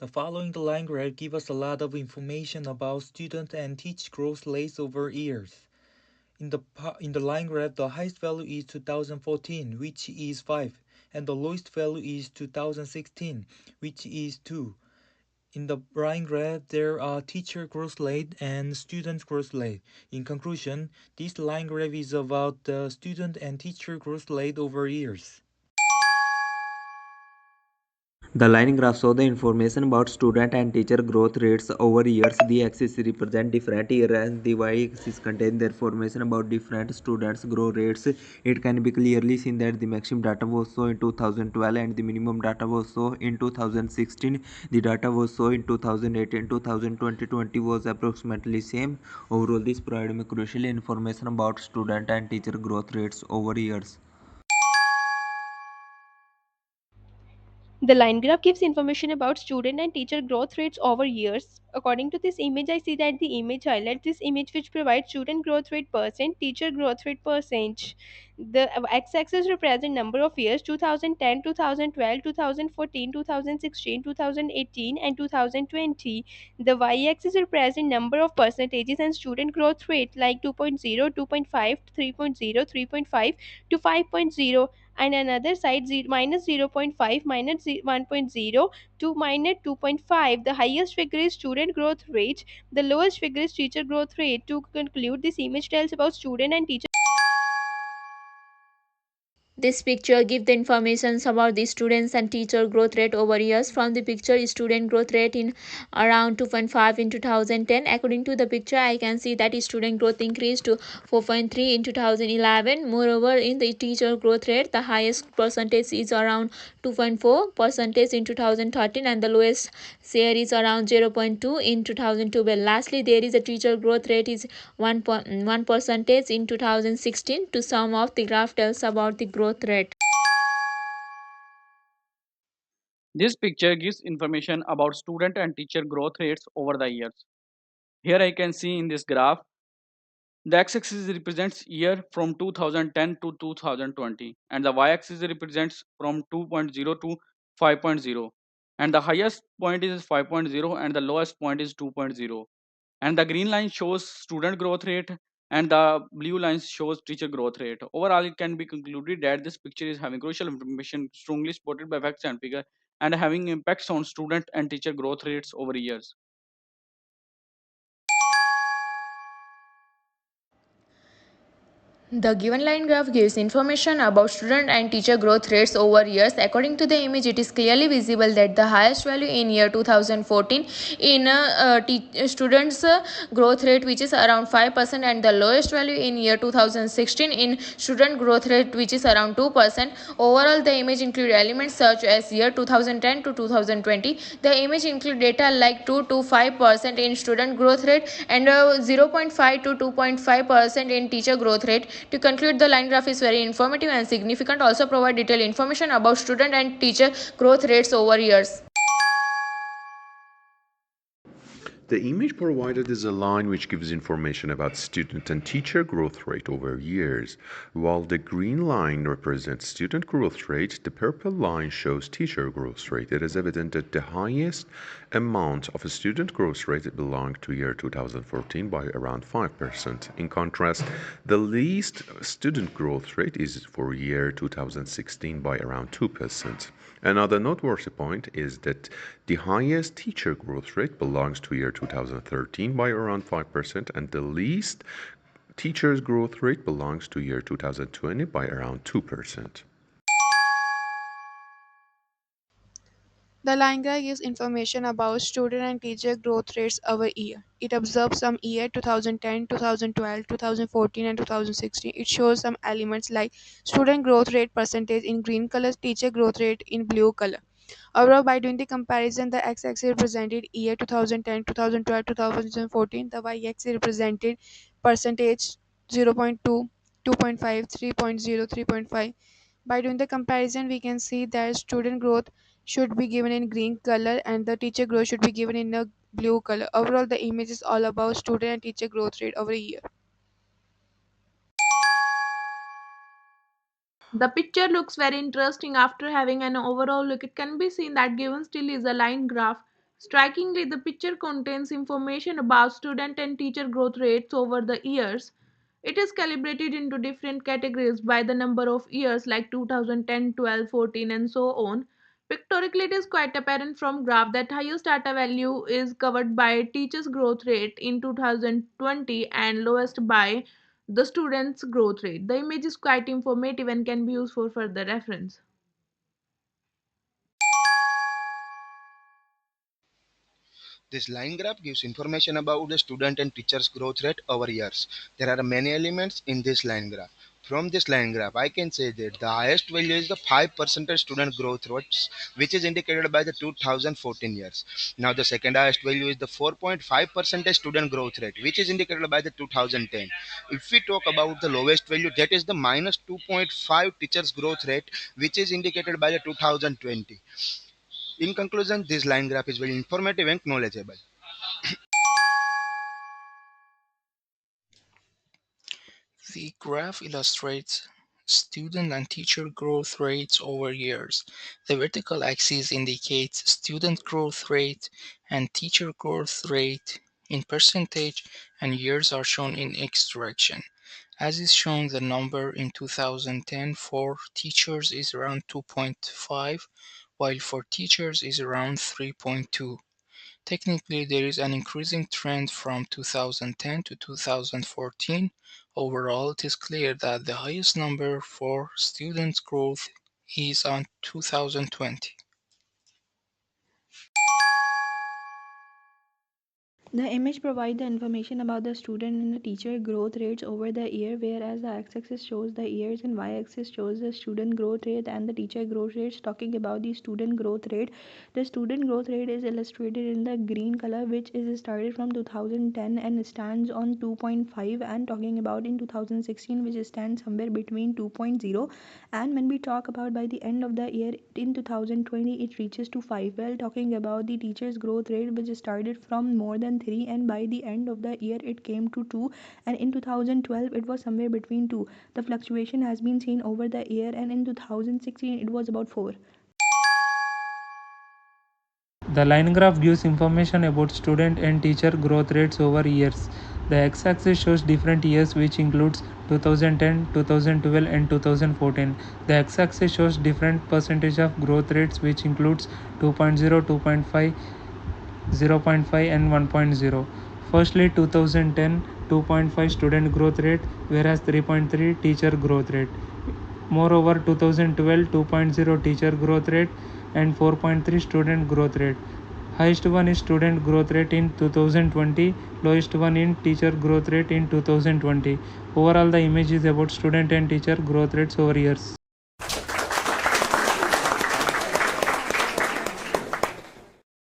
The following the line graph give us a lot of information about student and teach growth rates over years. In the line graph, the highest value is 2014, which is 5, and the lowest value is 2016, which is 2. In the line graph, there are teacher growth rate and student growth rate. In conclusion, this line graph is about the student and teacher growth rate over years. The line graph shows the information about student and teacher growth rates over years. The axis represent different years and the y-axis contains the information about different students' growth rates. It can be clearly seen that the maximum data was shown in 2012 and the minimum data was shown in 2016. The data was shown in 2018, 2020 was approximately same. Overall, this provides me crucial information about student and teacher growth rates over years. The line graph gives information about student and teacher growth rates over years. According to this image, I see that the image highlights this image which provides student growth rate percent, teacher growth rate percent. The x-axis represents number of years 2010, 2012, 2014, 2016, 2018 and 2020. The y-axis represents number of percentages and student growth rate like 2.0, 2.5, 3.0, 3.5 to 5.0, and another side minus 0.5 minus 1.0 to minus 2.5. The highest figure is student growth rate, the lowest figure is teacher growth rate. To conclude, this image tells about student and teacher. This picture gives the information about the students and teacher growth rate over years. From the picture, student growth rate in around 2.5 in 2010. According to the picture, I can see that student growth increased to 4.3 in 2011. Moreover, in the teacher growth rate, the highest percentage is around 2.4 percentage in 2013 and the lowest share is around 0.2 in 2012. Lastly, there is a teacher growth rate is 1.1 percentage in 2016. To sum of the graph tells about the growth rate. This picture gives information about student and teacher growth rates over the years. Here I can see in this graph, the x-axis represents year from 2010 to 2020 and the y-axis represents from 2.0 to 5.0, and the highest point is 5.0 and the lowest point is 2.0, and the green line shows student growth rate and the blue line shows teacher growth rate. Overall, it can be concluded that this picture is having crucial information strongly supported by facts and figure and having impacts on student and teacher growth rates over years. The given line graph gives information about student and teacher growth rates over years. According to the image, it is clearly visible that the highest value in year 2014 in students' growth rate, which is around 5%, and the lowest value in year 2016 in student growth rate, which is around 2%. Overall, the image include elements such as year 2010 to 2020. The image include data like 2 to 5% in student growth rate and 0.5 to 2.5% in teacher growth rate. To conclude, the line graph is very informative and significant, also provide detailed information about student and teacher growth rates over years. The image provided is a line which gives information about student and teacher growth rate over years. While the green line represents student growth rate, the purple line shows teacher growth rate. It is evident that the highest amount of a student growth rate belonged to year 2014 by around 5%. In contrast, the least student growth rate is for year 2016 by around 2%. Another noteworthy point is that the highest teacher growth rate belongs to year 2013 by around 5%, and the least teachers growth rate belongs to year 2020 by around 2%. The line graph gives information about student and teacher growth rates over year. It observes some year 2010, 2012, 2014 and 2016. It shows some elements like student growth rate percentage in green color, teacher growth rate in blue color. Overall, by doing the comparison, the x-axis represented year 2010, 2012, 2014. The y-axis represented percentage 0.2, 2.5, 3.0, 3.5. By doing the comparison, we can see that student growth should be given in green color and the teacher growth should be given in a blue color. Overall, the image is all about student and teacher growth rate over a year. The picture looks very interesting after having an overall look. It can be seen that given still is a line graph Strikingly, the picture contains information about student and teacher growth rates over the years. It is calibrated into different categories by the number of years like 2010, 12, 14 and so on. Pictorially, it is quite apparent from graph that highest data value is covered by teachers growth rate in 2020 and lowest by the students growth rate. The image is quite informative and can be used for further reference. This line graph gives information about the student and teacher's growth rate over years. There are many elements in this line graph. From this line graph, I can say that the highest value is the 5% student growth rates, which is indicated by the 2014 years. Now, the second highest value is the 4.5% student growth rate, which is indicated by the 2010. If we talk about the lowest value, that is the minus 2.5 teachers growth rate, which is indicated by the 2020. In conclusion, this line graph is very informative and knowledgeable. The graph illustrates student and teacher growth rates over years. The vertical axis indicates student growth rate and teacher growth rate in percentage, and years are shown in X direction. As is shown, the number in 2010 for teachers is around 2.5, while for teachers is around 3.2. Technically, there is an increasing trend from 2010 to 2014. Overall, it is clear that the highest number for student growth is on 2020. The image provides the information about the student and the teacher growth rates over the year, whereas the x-axis shows the years and y-axis shows the student growth rate and the teacher growth rates. Talking about the student growth rate, the student growth rate is illustrated in the green color, which is started from 2010 and stands on 2.5, and talking about in 2016, which stands somewhere between 2.0. And when we talk about by the end of the year in 2020, it reaches to 5. Well, talking about the teachers growth rate, which started from more than 3, and by the end of the year it came to 2, and in 2012 it was somewhere between 2. The fluctuation has been seen over the year, and in 2016 it was about 4. The line graph gives information about student and teacher growth rates over years. The x-axis shows different years, which includes 2010, 2012 and 2014. The x-axis shows different percentage of growth rates, which includes 2.0, 2.5, 0.5 and 1.0. Firstly, 2010 2.5 student growth rate, whereas 3.3 teacher growth rate. Moreover, 2012 2.0 teacher growth rate and 4.3 student growth rate. Highest one is student growth rate in 2020, lowest one in teacher growth rate in 2020. Overall, the image is about student and teacher growth rates over years.